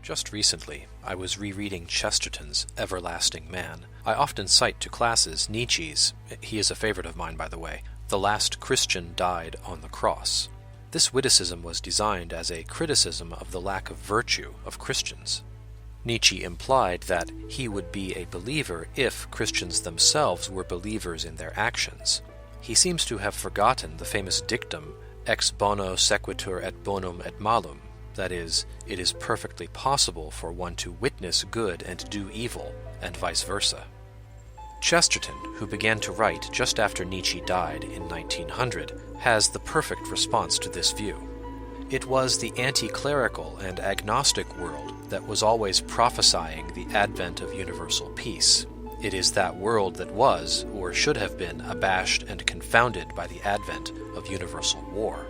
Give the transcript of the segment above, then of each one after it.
Just recently, I was rereading Chesterton's Everlasting Man. I often cite to classes Nietzsche's, he is a favorite of mine by the way, The Last Christian Died on the Cross. This witticism was designed as a criticism of the lack of virtue of Christians. Nietzsche implied that he would be a believer if Christians themselves were believers in their actions. He seems to have forgotten the famous dictum, ex bono sequitur et bonum et malum, that is, it is perfectly possible for one to witness good and do evil, and vice versa. Chesterton, who began to write just after Nietzsche died in 1900, has the perfect response to this view. It was the anti-clerical and agnostic world that was always prophesying the advent of universal peace. It is that world that was, or should have been, abashed and confounded by the advent of universal war.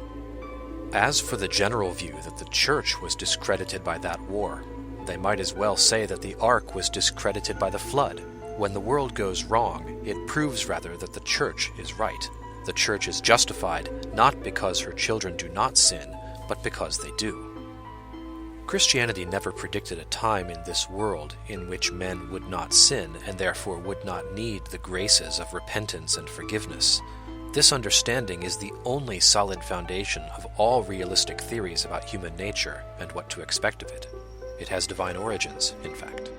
As for the general view that the Church was discredited by that war, they might as well say that the Ark was discredited by the flood. When the world goes wrong, it proves rather that the Church is right. The Church is justified not because her children do not sin, but because they do. Christianity never predicted a time in this world in which men would not sin and therefore would not need the graces of repentance and forgiveness. This understanding is the only solid foundation of all realistic theories about human nature and what to expect of it. It has divine origins, in fact.